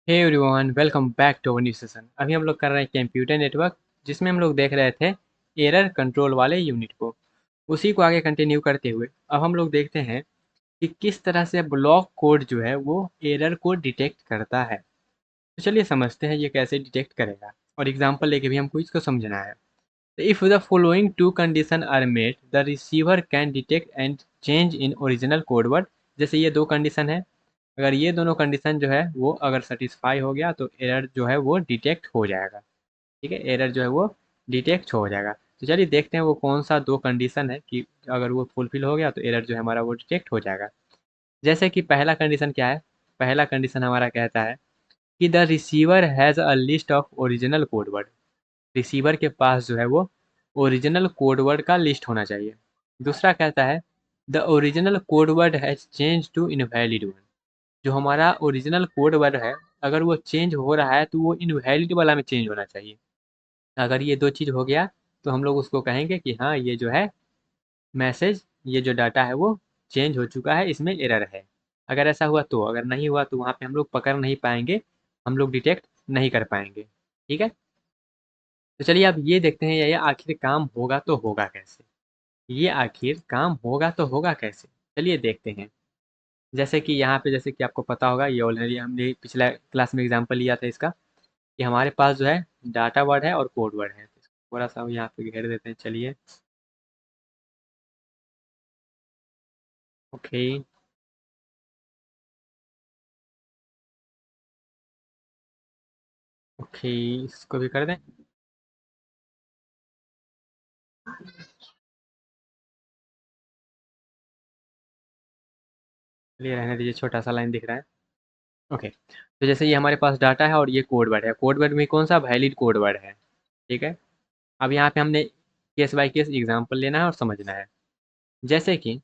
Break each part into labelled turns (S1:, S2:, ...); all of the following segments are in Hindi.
S1: Hey everyone, welcome back to our new session. अभी हम लोग कर रहे हैं कंप्यूटर नेटवर्क, जिसमें हम लोग देख रहे थे एरर कंट्रोल वाले यूनिट को। उसी को आगे कंटिन्यू करते हुए अब हम लोग देखते हैं कि किस तरह से ब्लॉक कोड जो है वो एरर को डिटेक्ट करता है। तो चलिए समझते हैं ये कैसे डिटेक्ट करेगा, और एग्जांपल लेके भी हमको इसको समझना है। If the following two condition are met, the receiver can detect and change in original code word. जैसे ये दो कंडीशन है, अगर ये दोनों कंडीशन जो है वो अगर सेटिस्फाई हो गया तो एरर जो है वो डिटेक्ट हो जाएगा। ठीक है, एरर जो है वो डिटेक्ट हो जाएगा। तो चलिए देखते हैं वो कौन सा दो कंडीशन है कि अगर वो फुलफिल हो गया तो एरर जो है हमारा वो डिटेक्ट हो जाएगा। जैसे कि पहला कंडीशन क्या है, पहला कंडीशन हमारा कहता है कि the receiver has a list of original code word. Receiver के पास जो है वो ओरिजिनल कोड वर्ड का लिस्ट होना चाहिए। दूसरा कहता है the original code word has change to invalid one. जो हमारा ओरिजिनल कोड वर्ड है, अगर वो चेंज हो रहा है तो वो इनवैलिड वाला में चेंज होना चाहिए। अगर ये दो चीज़ हो गया तो हम लोग उसको कहेंगे कि हाँ ये जो है मैसेज, ये जो डाटा है वो चेंज हो चुका है, इसमें एरर है। अगर ऐसा हुआ तो, अगर नहीं हुआ तो वहाँ पे हम लोग पकड़ नहीं पाएंगे, हम लोग डिटेक्ट नहीं कर पाएंगे। ठीक है, तो चलिए अब ये देखते हैं ये आखिर काम होगा तो होगा कैसे। ये आखिर काम होगा तो होगा कैसे, चलिए देखते हैं। जैसे कि यहाँ पे, जैसे कि आपको पता होगा, ये ऑलरेडी हमने पिछला क्लास में एग्जांपल लिया था इसका, कि हमारे पास जो है डाटा वर्ड है और कोड वर्ड है। थोड़ा सा यहाँ पे घेर देते हैं, चलिए। ओके। ओके, इसको भी कर दें। चलिए रहने दीजिए, छोटा सा लाइन दिख रहा है। ओके, तो जैसे ये हमारे पास डाटा है और ये कोड वर्ड है, कोड वर्ड में कौन सा वैलिड कोड वर्ड है। ठीक है, अब यहाँ पे हमने केस बाय केस एग्जांपल लेना है और समझना है। जैसे कि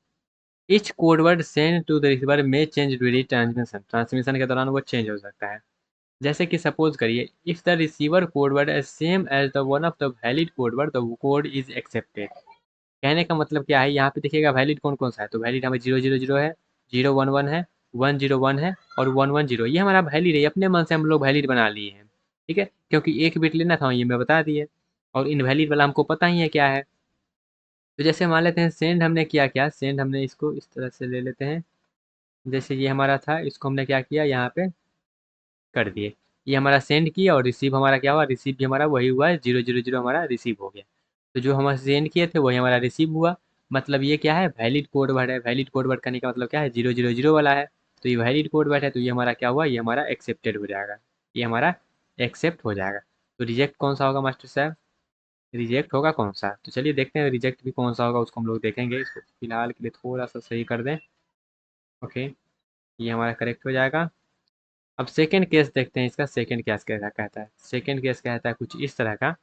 S1: each code word send to the receiver में चेंज ड्यूरिंग ट्रांसमिशन, ट्रांसमिशन के दौरान वो चेंज हो सकता है। जैसे कि सपोज करिए, if the receiver code word is same as the one of the valid code word, the code is accepted. कहने का मतलब क्या है, यहाँ पे देखिएगा वैलिड कौन कौन सा है, तो वैलिड हमें 000 है, 011 है, 101 है और 110। ये हमारा वैलिड है, अपने मन से हम लोग वैलिड बना लिए हैं। ठीक है, क्योंकि एक बिट लेना था ये मैं बता दिए, और इनवैलिड वाला हमको पता ही है क्या है। तो जैसे मान लेते हैं सेंड हमने किया, क्या सेंड हमने इसको इस तरह से ले लेते हैं। जैसे ये हमारा था, इसको हमने क्या किया यहाँ पे कर दिए। ये हमारा सेंड किया और रिसीव हमारा क्या हुआ, रिसीव भी हमारा वही हुआ है, 000 हमारा रिसीव हो गया। तो जो हम सेंड किए थे वही हमारा रिसीव हुआ। मतलब ये क्या है, वैलिड कोड वर्ड है। वैलिड कोड वर्ड करने का मतलब क्या है, 000 वाला है। तो ये वैलिड कोड वर्ड है, तो ये हमारा क्या हुआ, ये हमारा एक्सेप्टेड हो जाएगा। ये हमारा एक्सेप्ट हो जाएगा। तो रिजेक्ट कौन सा होगा मास्टर साहब, रिजेक्ट होगा कौन सा। तो चलिए देखते हैं रिजेक्ट भी कौन सा होगा, उसको हम लोग देखेंगे। इसको फिलहाल के लिए थोड़ा सा सही कर दें। ओके, ये हमारा करेक्ट हो जाएगा। अब सेकंड केस देखते हैं, इसका सेकंड केस कैसा कहता है। सेकंड केस कहता है कुछ इस तरह का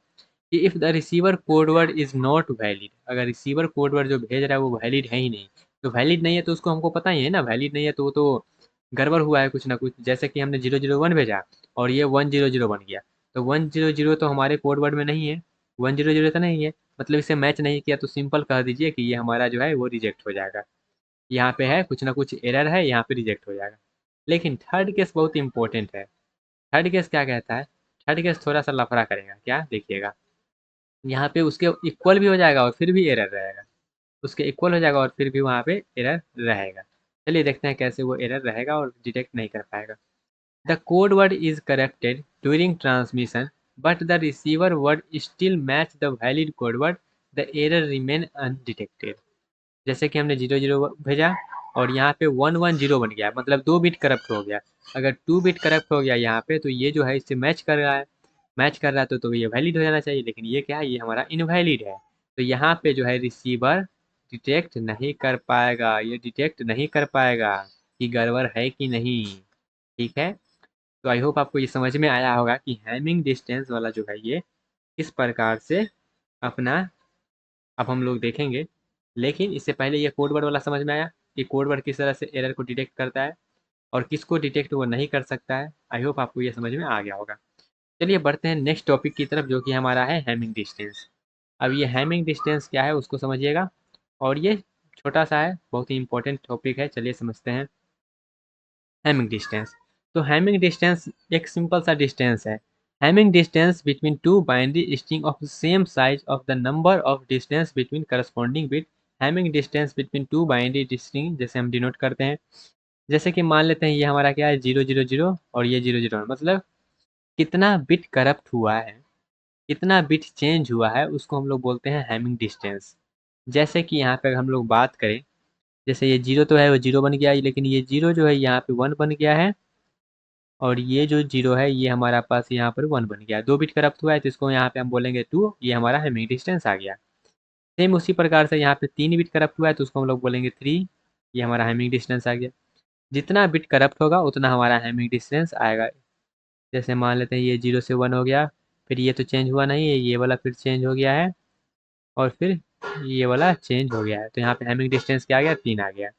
S1: कि if the receiver code word is not valid. अगर रिसीवर कोड वर्ड जो भेज रहा है वो वैलिड है ही नहीं, तो वैलिड नहीं है तो उसको हमको पता ही है ना, वैलिड नहीं है तो वो तो गड़बड़ हुआ है कुछ ना कुछ। जैसे कि हमने 001 भेजा और ये 100 बन गया, तो 100 तो हमारे कोड वर्ड में नहीं है, 100 तो नहीं है, मतलब इसे मैच नहीं किया, तो सिंपल कह दीजिए कि ये हमारा जो है वो रिजेक्ट हो जाएगा। यहाँ पे है कुछ ना कुछ एरर है, यहाँ पे रिजेक्ट हो जाएगा। लेकिन थर्ड केस बहुत इंपॉर्टेंट है। थर्ड केस क्या कहता है, थर्ड केस थोड़ा सा लफड़ा करेगा, क्या देखिएगा। यहाँ पे उसके इक्वल भी हो जाएगा और फिर भी एरर रहेगा, उसके इक्वल हो जाएगा और फिर भी वहाँ पे एरर रहेगा। चलिए देखते हैं कैसे वो एरर रहेगा और डिटेक्ट नहीं कर पाएगा। The code word is corrected during transmission, but the receiver word still match the valid code word, the error remain undetected. जैसे कि हमने 0 0 भेजा और यहाँ पे 1 1 0 बन गया, मतलब 2 बिट करप्ट हो गया। अगर 2 बिट करप्ट हो गया यहाँ पे, तो ये जो है इससे मैच कर रहा है, मैच कर रहा है तो ये वैलिड हो जाना चाहिए, लेकिन ये क्या है, ये हमारा इनवैलिड है। तो यहाँ पे जो है रिसीवर डिटेक्ट नहीं कर पाएगा, ये डिटेक्ट नहीं कर पाएगा कि गड़बड़ है कि नहीं। ठीक है, तो आई होप आपको ये समझ में आया होगा कि हैमिंग डिस्टेंस वाला जो है ये किस प्रकार से अपना, अब हम लोग देखेंगे। लेकिन इससे पहले ये कोड वर्ड वाला समझ में आया कि कोड वर्ड किस तरह से एरर को डिटेक्ट करता है और किसको डिटेक्ट वो नहीं कर सकता है। आई होप आपको ये समझ में आ गया होगा। चलिए बढ़ते हैं नेक्स्ट टॉपिक की तरफ, जो कि हमारा है हैमिंग डिस्टेंस। अब ये हैमिंग डिस्टेंस क्या है उसको समझिएगा, और ये छोटा सा है, बहुत ही इंपॉर्टेंट टॉपिक है। चलिए समझते हैं हैमिंग डिस्टेंस। तो हैमिंग डिस्टेंस एक सिंपल सा डिस्टेंस है। Hamming distance between two binary string of same size of the number of distance between corresponding bit. Hamming distance between two binary string जैसे हम डिनोट करते हैं, जैसे कि मान लेते हैं ये हमारा क्या है 000 और ये 001, मतलब कितना बिट करप्ट हुआ है, कितना बिट चेंज हुआ है, उसको हम लोग बोलते हैं हैमिंग डिस्टेंस। जैसे कि यहाँ पे हम लोग बात करें, जैसे ये 0 तो है वो 0 बन गया, लेकिन ये 0 जो है यहाँ पे 1 बन गया है, और ये जो 0 है ये हमारा पास यहाँ पर 1 बन गया। 2 बिट करप्ट हुआ है तो इसको यहाँ पे हम बोलेंगे 2, ये हमारा हैमिंग डिस्टेंस आ गया। सेम उसी प्रकार से यहाँ पे 3 बिट करप्ट हुआ है तो उसको हम लोग बोलेंगे 3, ये हमारा हैमिंग डिस्टेंस आ गया। जितना बिट करप्ट होगा उतना हमारा हैमिंग डिस्टेंस आएगा। जैसे मान लेते हैं ये 0 से 1 हो गया, फिर ये तो चेंज हुआ नहीं है, ये वाला फिर चेंज हो गया है, और फिर ये वाला चेंज हो गया है, तो यहाँ पे हैमिंग डिस्टेंस क्या आ गया, 3 आ गया।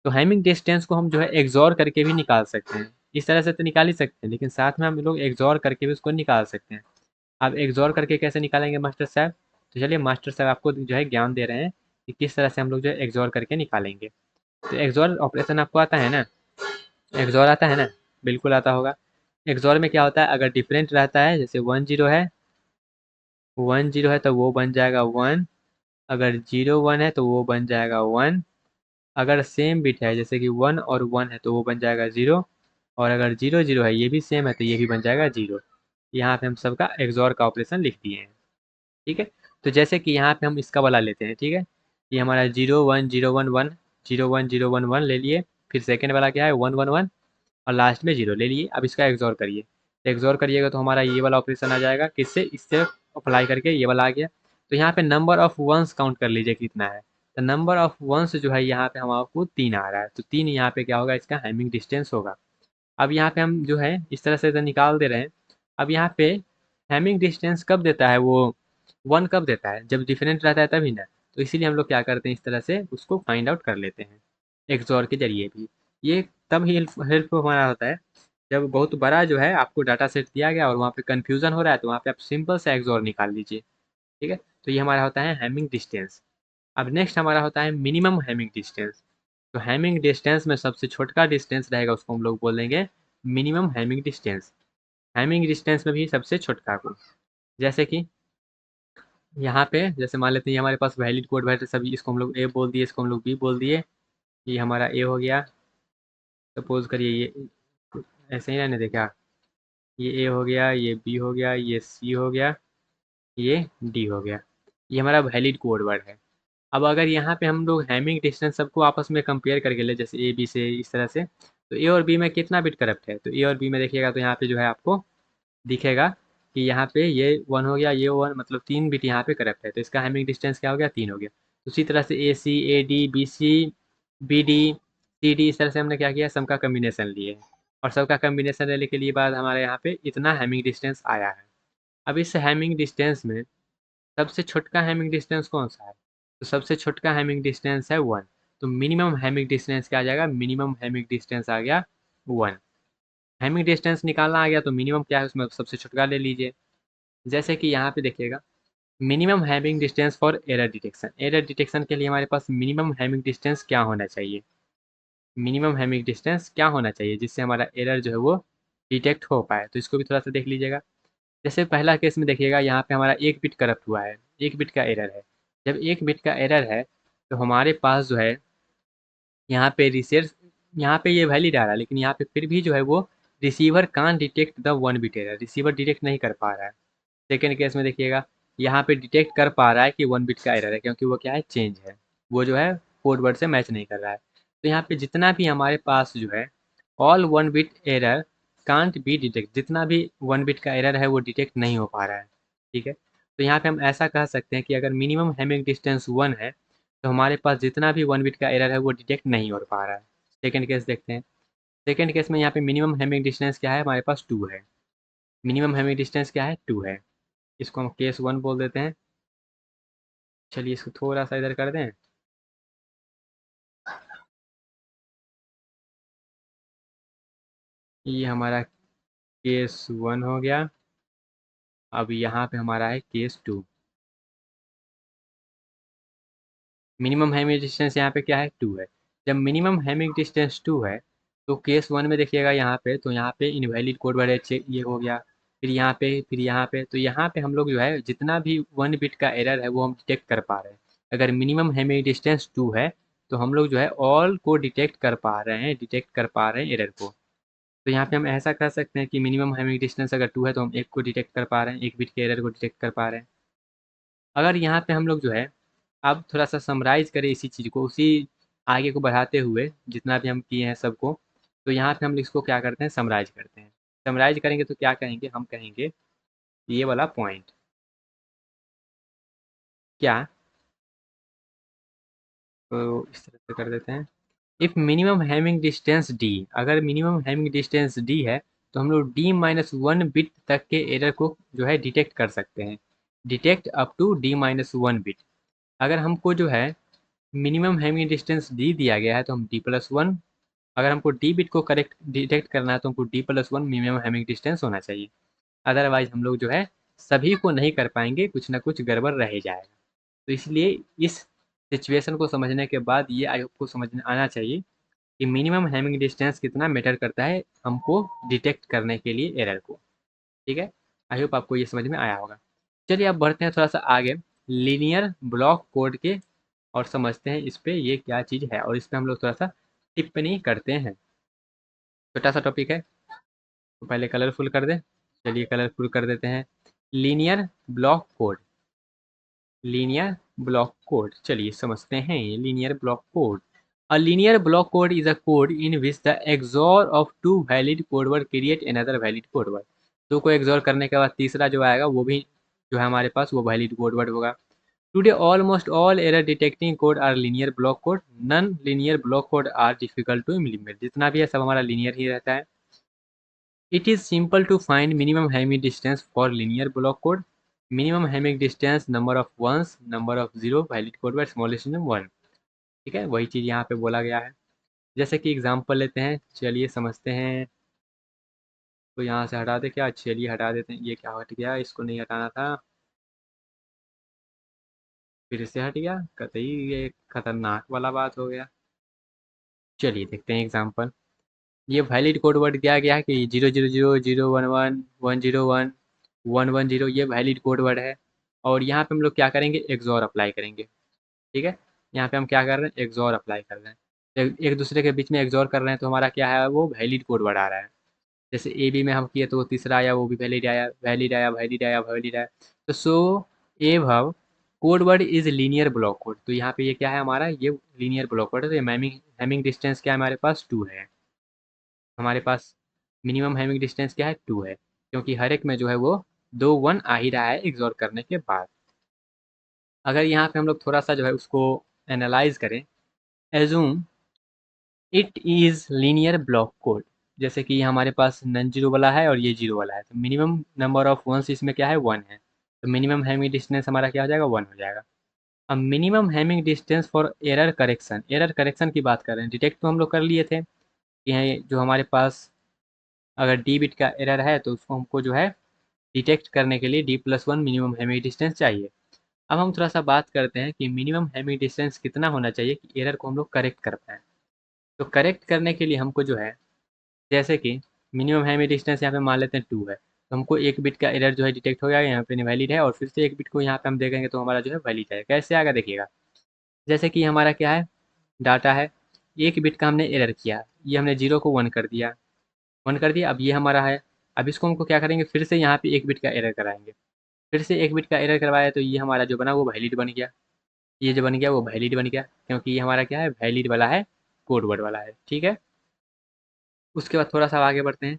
S1: तो हैमिंग डिस्टेंस को हम जो है एक्सॉर करके भी निकाल सकते हैं। इस तरह से तो निकाल ही सकते हैं, लेकिन साथ में हम लोग एक्सॉर करके भी उसको निकाल सकते हैं। अब एक्सॉर करके कैसे निकालेंगे मास्टर साहब? तो चलिए मास्टर साहब आपको जो है ज्ञान दे रहे हैं कि किस तरह से हम लोग जो है एक्सॉर करके निकालेंगे। तो एक्सॉर ऑपरेशन आपको आता है ना? एक्सॉर आता है ना? बिल्कुल आता होगा। एक्सॉर में क्या होता है, अगर डिफरेंट रहता है, जैसे 1 0 है, 1 0 है तो वो बन जाएगा 1, अगर 0 1 है तो वो बन जाएगा 1, अगर सेम बिट है जैसे कि 1 और 1 है तो वो बन जाएगा 0, और अगर 0 0 है ये भी सेम है तो ये भी बन जाएगा 0। यहाँ पे हम सबका एक्सॉर का ऑपरेशन लिख दिए हैं। ठीक है, तो जैसे कि यहाँ पे हम इसका वाला लेते हैं, ठीक है, ये हमारा 0 1 0 1 1, 0 1 0 1 1 ले लिए, फिर सेकेंड वाला क्या है 1 1 1, और लास्ट में 0 ले लिए। अब इसका एक्सॉर करिए, एक्सॉर करिएगा तो हमारा ये वाला ऑपरेशन आ जाएगा, किससे, इससे अप्लाई करके ये वाला आ गया। तो यहाँ पे नंबर ऑफ वंस काउंट कर लीजिए कितना है, तो नंबर ऑफ वंस जो है यहाँ पे हमारे 3 आ रहा है, तो 3 यहाँ पे क्या होगा, इसका हैमिंग डिस्टेंस होगा। अब यहाँ पे हम जो है इस तरह से तो निकाल दे रहे हैं। अब यहाँ पे हैमिंग डिस्टेंस कब देता है वो, 1 कब देता है, जब डिफरेंट रहता है तभी ना। तो इसीलिए हम लोग क्या करते हैं, इस तरह से उसको फाइंड आउट कर लेते हैं एक्सॉर के जरिए भी। ये तब ही हेल्प हमारा होता है जब बहुत बड़ा जो है आपको डाटा सेट दिया गया और वहाँ पे कन्फ्यूजन हो रहा है, तो वहाँ पे आप सिंपल सा एक्सॉर निकाल लीजिए। ठीक है, तो ये हमारा होता है हैमिंग डिस्टेंस। अब नेक्स्ट हमारा होता है मिनिमम हैमिंग डिस्टेंस। तो हैमिंग डिस्टेंस में सबसे छोटा डिस्टेंस रहेगा उसको हम लोग बोलेंगे minimum Hamming distance. Hamming distance में भी सबसे छोटा को, जैसे कि यहाँ पे जैसे मान लेते हैं ये हमारे पास वैलिड कोड बैठे सभी, इसको हम लोग ए बोल दिए, इसको हम लोग बी बोल दिए, ये हमारा ए हो गया। सपोज करिए ये ऐसे ही रहने दे क्या, ये ए हो गया, ये बी हो गया, ये सी हो गया, ये डी हो गया, ये हमारा वैलिड कोड वर्ड है। अब अगर यहाँ पे हम लोग हैमिंग डिस्टेंस सबको आपस में कंपेयर करके ले, जैसे ए बी से इस तरह से, तो ए और बी में कितना बिट करप्ट है, तो ए और बी में देखिएगा तो यहाँ पे जो है आपको दिखेगा कि यहाँ पे ये 1 हो गया, ये 1, मतलब 3 बिट यहाँ पे करप्ट है, तो इसका हैमिंग डिस्टेंस क्या हो गया, 3 हो गया। उसी तरह से A C, A D, B C, B D, C D, इस तरह से हमने क्या किया, सबका कम्बिनेशन लिए, और सबका कम्बिनेशन लेने के लिए बाद हमारे यहाँ पे इतना हैमिंग डिस्टेंस आया है। अब इस हैमिंग डिस्टेंस में सबसे छोटका हैमिंग डिस्टेंस कौन सा है, तो सबसे छोटका हैमिंग डिस्टेंस है 1। तो मिनिमम हैमिंग डिस्टेंस क्या आ जाएगा, मिनिमम हैमिंग डिस्टेंस आ गया 1। हैमिंग डिस्टेंस निकालना आ गया तो मिनिमम क्या है उसमें सबसे छोटका ले लीजिए। जैसे कि यहाँ पे देखिएगा minimum Hamming distance for error detection, error detection के लिए हमारे पास मिनिमम हैमिंग डिस्टेंस क्या होना चाहिए, मिनिमम हैमिंग डिस्टेंस क्या होना चाहिए जिससे हमारा एरर जो है वो डिटेक्ट हो पाए, तो इसको भी थोड़ा सा देख लीजिएगा। जैसे पहला केस में देखिएगा यहाँ पे हमारा 1 बिट करप्ट हुआ है, 1 बिट का एरर है। जब 1 बिट का एरर है तो हमारे पास जो है यहाँ पे रिसेट, यहाँ पे ये वैलिड आ रहा है, लेकिन यहाँ पे फिर भी जो है वो receiver can detect the 1 bit error, receiver detect नहीं कर पा रहा है। सेकेंड केस में देखिएगा यहाँ पे डिटेक्ट कर पा रहा है कि 1 बिट का एरर है, क्योंकि वो क्या है, चेंज है, वो जो है कोड वर्ड से मैच नहीं कर रहा है। तो यहाँ पे जितना भी हमारे पास जो है all 1 bit error can't be detect, जितना भी 1 बिट का एरर है वो डिटेक्ट नहीं हो पा रहा है। ठीक है, तो यहाँ पे हम ऐसा कह सकते हैं कि अगर मिनिमम हैमिंग डिस्टेंस 1 है तो हमारे पास जितना भी 1 बिट का एरर है वो डिटेक्ट नहीं हो पा रहा है। सेकेंड केस देखते हैं। सेकेंड केस में यहाँ पे मिनिमम हैमिंग डिस्टेंस क्या है, हमारे पास 2 है। मिनिमम हैमिंग डिस्टेंस क्या है, 2 है। इसको हम केस 1 बोल देते हैं। चलिए इसको थोड़ा सा इधर कर दें। ये हमारा केस 1 हो गया। अब यहाँ पे हमारा है केस 2। मिनिमम हैमिंग डिस्टेंस यहाँ पे क्या है, 2 है। जब मिनिमम हैमिंग डिस्टेंस 2 है तो केस 1 में देखिएगा यहाँ पे, तो यहाँ पे इनवैलिड कोड वर्ड है, चेक ये हो गया। फिर यहाँ पे, फिर यहाँ पे, तो यहाँ पे हम लोग जो है जितना भी 1 बिट का एरर है वो हम डिटेक्ट कर पा रहे हैं। अगर मिनिमम हैमिंग डिस्टेंस 2 है तो हम लोग जो है ऑल को डिटेक्ट कर पा रहे हैं, डिटेक्ट कर पा रहे हैं एरर को। तो यहाँ पे हम ऐसा कर सकते हैं कि मिनिमम हैमिंग डिस्टेंस अगर 2 है तो हम 1 को डिटेक्ट कर पा रहे हैं, 1 बिट के एरर को डिटेक्ट कर पा रहे हैं। अगर यहाँ पे हम लोग जो है अब थोड़ा सा समराइज करें इसी चीज़ को, उसी आगे को बढ़ाते हुए जितना भी हम किए हैं सबको, तो यहाँ पे हम इसको क्या करते हैं, समराइज करते हैं। समराइज करेंगे तो क्या कहेंगे, हम कहेंगे ये वाला पॉइंट क्या, तो इस तरह से कर देते हैं। If minimum Hamming distance D, अगर मिनिमम हैमिंग डिस्टेंस डी है तो हम लोग D-1 बिट तक के एरर को जो है डिटेक्ट कर सकते हैं, detect up to D-1 bit. अगर हमको जो है मिनिमम हैमिंग डिस्टेंस डी दिया गया है तो हम D+1, अगर हमको डी बिट को करेक्ट डिटेक्ट करना है तो हमको D+1 मिनिमम हैमिंग डिस्टेंस होना चाहिए। अदरवाइज हम लोग जो है सभी को नहीं कर पाएंगे, कुछ ना कुछ गड़बड़ रह जाएगा। तो इसलिए इस सिचुएशन को समझने के बाद ये आपको समझ में आना चाहिए कि मिनिमम हैमिंग डिस्टेंस कितना मैटर करता है हमको डिटेक्ट करने के लिए एरर को। ठीक है, आई होप आपको ये समझ में आया होगा। चलिए अब बढ़ते हैं थोड़ा सा आगे लीनियर ब्लॉक कोड के, और समझते हैं इस पे ये क्या चीज़ है, और इस पे हम लोग थोड़ा सा टिप्पणी करते हैं। छोटा सा टॉपिक है तो पहले कलरफुल कर दें। चलिए कलरफुल कर देते हैं। Linear block code, linear block code, चलिए समझते हैं linear block code. A linear block code is a code in which the XOR of two valid code word create another valid code word। दो को XOR करने के बाद तीसरा जो आएगा वो भी जो है हमारे पास वो valid code word होगा। Today almost all error detecting code are linear block code। Non linear block code are difficult to implement। जितना भी है सब हमारा linear ही रहता है। It is simple to find minimum Hamming distance for linear block code। Minimum Hamming distance number of ones, number of zero, valid code word smallest minimum 1। ठीक है, वही चीज़ यहाँ पे बोला गया है। जैसे कि एग्जांपल लेते हैं, चलिए समझते हैं। तो यहाँ से हटा दे क्या, चलिए हटा देते हैं। ये क्या हट गया, इसको नहीं हटाना था, फिर से हट गया कतई, ये खतरनाक वाला बात हो गया। चलिए देखते हैं एग्जांपल। ये वैलिड कोड वर्ड दिया गया है कि 000 011 101 110, ये वैलिड कोड वर्ड है। और यहाँ पे हम लोग क्या करेंगे, एक्सॉर अप्लाई करेंगे। ठीक है, यहाँ पे हम क्या कर रहे हैं, एक्सॉर अप्लाई कर रहे हैं। एक दूसरे के बीच में एक्सॉर कर रहे हैं तो हमारा क्या है, वो वैलिड कोड वर्ड आ रहा है। जैसे ए बी में हम किए तो वो तीसरा आया, वो भी वैलिड आया, वैलिड आया, वैलिड आया, वैलिड आया। तो सो ए भव code word is linear block code. तो यहाँ पे ये क्या है हमारा, ये लीनियर ब्लॉक कोड है। तो ये हैमिंग डिस्टेंस क्या है हमारे पास, 2 है। हमारे पास मिनिमम हैमिंग डिस्टेंस क्या है, 2 है, क्योंकि हर एक में जो है वो 2 1 आ ही रहा है एग्जॉर करने के बाद। अगर यहाँ पे हम लोग थोड़ा सा जो है उसको एनालाइज करें, assume it is linear block code. जैसे कि हमारे पास नन जीरो वाला है और ये जीरो वाला है, तो मिनिमम नंबर ऑफ वंस इसमें क्या है, 1 है। तो मिनिमम हैमिंग डिस्टेंस हमारा क्या हो जाएगा, 1 हो जाएगा। अब minimum Hamming distance for error correction, error correction की बात कर रहे हैं। डिटेक्ट तो हम लोग कर लिए थे कि है जो हमारे पास अगर डी बिट का एरर है तो उसको हमको जो है डिटेक्ट करने के लिए D+1 मिनिमम हैमिंग डिस्टेंस चाहिए। अब हम थोड़ा सा बात करते हैं कि मिनिमम हैमिंग डिस्टेंस कितना होना चाहिए कि एरर को हम लोग करेक्ट कर पाएँ। तो करेक्ट करने के लिए हमको जो है, जैसे कि मिनिमम हैमिंग डिस्टेंस यहाँ पे मान लेते हैं 2 है, तो हमको 1 बिट का एरर जो है डिटेक्ट हो गया, यहाँ पे इनवैलिड है, और फिर से 1 बिट को यहाँ पे हम देखेंगे तो हमारा जो है वैलिड है। कैसे आएगा देखिएगा, जैसे कि हमारा क्या है, डाटा है, 1 बिट का हमने एरर किया, ये हमने 0 को 1 कर दिया, 1 कर दिया। अब ये हमारा है, अब इसको हमको क्या करेंगे, फिर से यहाँ पे 1 बिट का एरर कराएंगे, फिर से 1 बिट का एरर करवाया तो ये हमारा जो बना वो वैलिड बन गया, ये जो बन गया वो वैलिड बन गया, क्योंकि ये हमारा क्या है, वैलिड वाला है, कोड वर्ड वाला है। ठीक है, उसके बाद थोड़ा सा आगे बढ़ते हैं।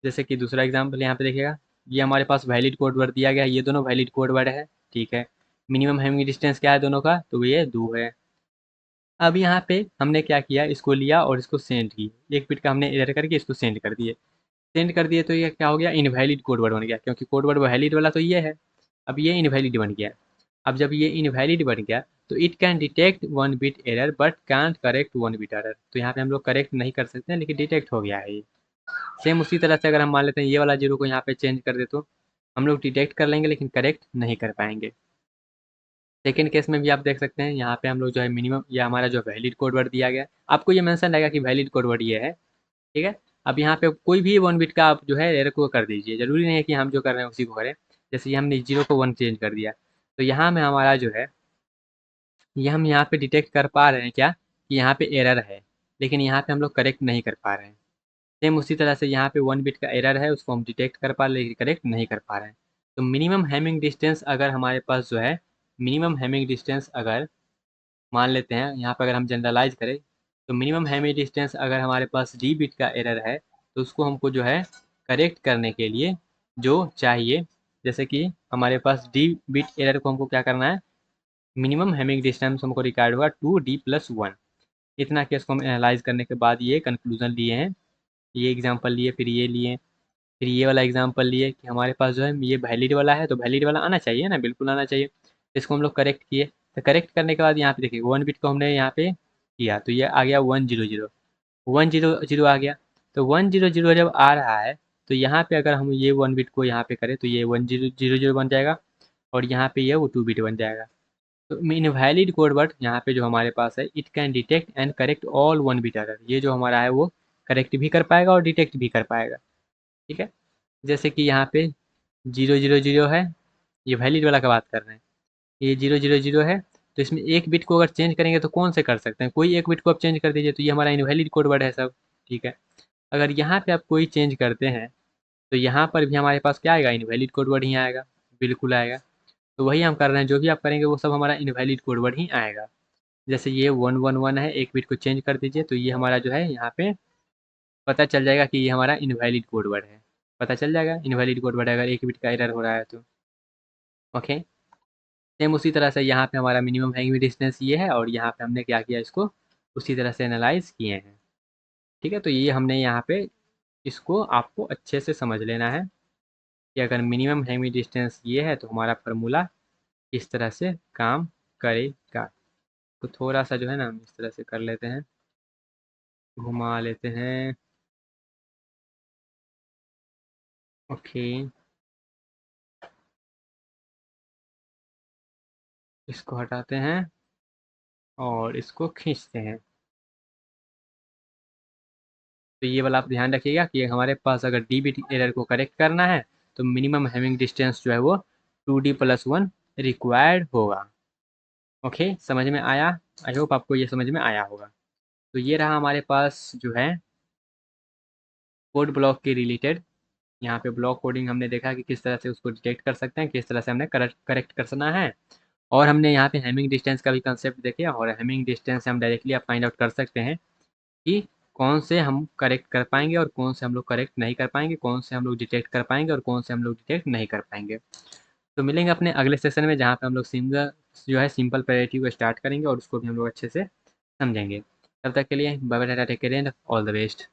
S1: जैसे कि दूसरा एग्जाम्पल यहाँ पे देखिएगा, ये हमारे पास वैलिड कोड वर्ड दिया गया है, ये दोनों वैलिड कोड वर्ड है। ठीक है, मिनिमम हैमिंग डिस्टेंस क्या है दोनों का, तो ये 2 है। अब यहाँ पे हमने क्या किया, इसको लिया और इसको सेंड की, 1 बिट का हमने एरर करके इसको सेंड कर दिए, सेंड कर दिए तो ये क्या हो गया, इनवैलिड कोड वर्ड बन गया, क्योंकि कोड वर्ड वैलिड वाला तो ये है। अब ये इनवैलिड बन गया। अब जब ये इनवैलिड बन गया तो it can detect 1 bit error but can't correct 1 bit error. तो यहाँ पे हम लोग करेक्ट नहीं कर सकते हैं, लेकिन डिटेक्ट हो गया है ये। सेम उसी तरह से अगर हम मान लेते हैं ये वाला जीरो को यहाँ पे चेंज कर दे तो हम लोग डिटेक्ट कर लेंगे लेकिन करेक्ट नहीं कर पाएंगे। सेकेंड केस में भी आप देख सकते हैं, यहाँ पे हम लोग जो है मिनिमम, ये हमारा जो वैलिड कोड वर्ड दिया गया, आपको ये मेंशन रहेगा कि वैलिड कोड वर्ड ये है, ठीक है। अब यहाँ पे कोई भी 1 बिट का आप जो है एरर को कर दीजिए, ज़रूरी नहीं है कि हम जो कर रहे हैं उसी को करें। जैसे ये हमने 0 को 1 चेंज कर दिया, तो यहाँ में हमारा जो है, ये हम यहाँ पे डिटेक्ट कर पा रहे हैं क्या कि यहाँ पे एरर है, लेकिन यहाँ पे हम लोग करेक्ट नहीं कर पा रहे हैं। सेम उसी तरह से यहाँ पे 1 बिट का एरर है, उसको हम डिटेक्ट कर पा रहे लेकिन करेक्ट नहीं कर पा रहे हैं। तो मिनिमम हैमिंग डिस्टेंस अगर हमारे पास जो है, मिनिमम हैमिंग डिस्टेंस अगर मान लेते हैं यहाँ पर, अगर हम जनरलाइज करें तो मिनिमम हैमिंग डिस्टेंस अगर हमारे पास डी बिट का एरर है, तो उसको हमको जो है करेक्ट करने के लिए जो चाहिए, जैसे कि हमारे पास डी बिट एरर को हमको क्या करना है, मिनिमम हैमिंग डिस्टेंस हमको रिक्वायर्ड होगा 2D+1। इतना केस को हम एनालाइज करने के बाद ये कंक्लूजन लिए हैं, ये एग्जांपल लिए, फिर ये लिए, फिर ये वाला एग्जांपल लिए कि हमारे पास जो है ये वैलिड वाला है, तो वैलिड वाला आना चाहिए ना, बिल्कुल आना चाहिए। इसको हम लोग करेक्ट किए, तो करेक्ट करने के बाद यहाँ पे देखिए 1 बिट को हमने यहाँ पे किया, तो ये आ गया 100, 100 आ गया। तो 100 जब आ रहा है, तो यहाँ पे अगर हम ये 1 बिट को यहाँ पे करें तो ये 1000 बन जाएगा, और यहाँ पे ये वो 2 बिट बन जाएगा। तो इनवैलिड कोड वर्ड यहाँ पे जो हमारे पास है, it can detect and correct all 1 bit error, ये जो हमारा है वो करेक्ट भी कर पाएगा और डिटेक्ट भी कर पाएगा। ठीक है। जैसे कि यहाँ पे 000 है, ये वैलिड वाला का बात कर रहे हैं, ये 000 है, तो इसमें एक बिट को अगर चेंज करेंगे तो कौन से कर सकते हैं, कोई एक बिट को आप चेंज कर दीजिए, तो ये हमारा इनवैलिड कोड वर्ड है सब। ठीक है। अगर यहाँ पे आप कोई चेंज करते हैं, तो यहाँ पर भी हमारे पास क्या आएगा, इनवैलिड कोड वर्ड ही आएगा, बिल्कुल आएगा। तो वही हम कर रहे हैं, जो भी आप करेंगे वो सब हमारा इनवैलिड कोड वर्ड ही आएगा। जैसे ये 111 है, एक बिट को चेंज कर दीजिए, तो ये हमारा जो है यहाँ पे पता चल जाएगा कि ये हमारा इनवैलिड कोड वर्ड है, पता चल जाएगा इनवैलिड कोड वर्ड है अगर एक बिट का एरर हो रहा है तो। ओके। सेम उसी तरह से यहाँ पे हमारा मिनिमम हैंगिंग डिस्टेंस ये है, और यहाँ पे हमने क्या किया, इसको उसी तरह से एनालाइज किए हैं। ठीक है। तो ये हमने यहाँ पे, इसको आपको अच्छे से समझ लेना है कि अगर मिनिमम हैंगिंग डिस्टेंस ये है तो हमारा फार्मूला इस तरह से काम करेगा। तो थोड़ा सा जो है ना हम इस तरह से कर लेते हैं, घुमा लेते हैं। ओके। इसको हटाते हैं और इसको खींचते हैं। तो ये वाला आप ध्यान रखिएगा कि हमारे पास अगर डी बिट एरर को करेक्ट करना है, तो मिनिमम हैमिंग डिस्टेंस जो है वो 2D+1 रिक्वायर्ड होगा। ओके, समझ में आया? आई होप आपको ये समझ में आया होगा। तो ये रहा हमारे पास जो है कोड ब्लॉक के रिलेटेड। यहाँ पे ब्लॉक कोडिंग हमने देखा कि किस तरह से उसको डिटेक्ट कर सकते हैं, किस तरह से हमने करेक्ट करना है, और हमने यहाँ पे हैमिंग डिस्टेंस का भी कंसेप्ट देखे, और हैमिंग डिस्टेंस से हम डायरेक्टली आप फाइंड आउट कर सकते हैं कि कौन से हम करेक्ट कर पाएंगे और कौन से हम लोग करेक्ट नहीं कर पाएंगे, कौन से हम लोग डिटेक्ट कर पाएंगे और कौन से हम लोग डिटेक्ट नहीं कर पाएंगे। तो मिलेंगे अपने अगले सेशन में, जहाँ पे हम लोग सिंगल जो है सिंपल पैरेटिव को स्टार्ट करेंगे और उसको भी हम लोग अच्छे से समझेंगे। तब तक के लिए bye bye, ta-ta, take care and all the best.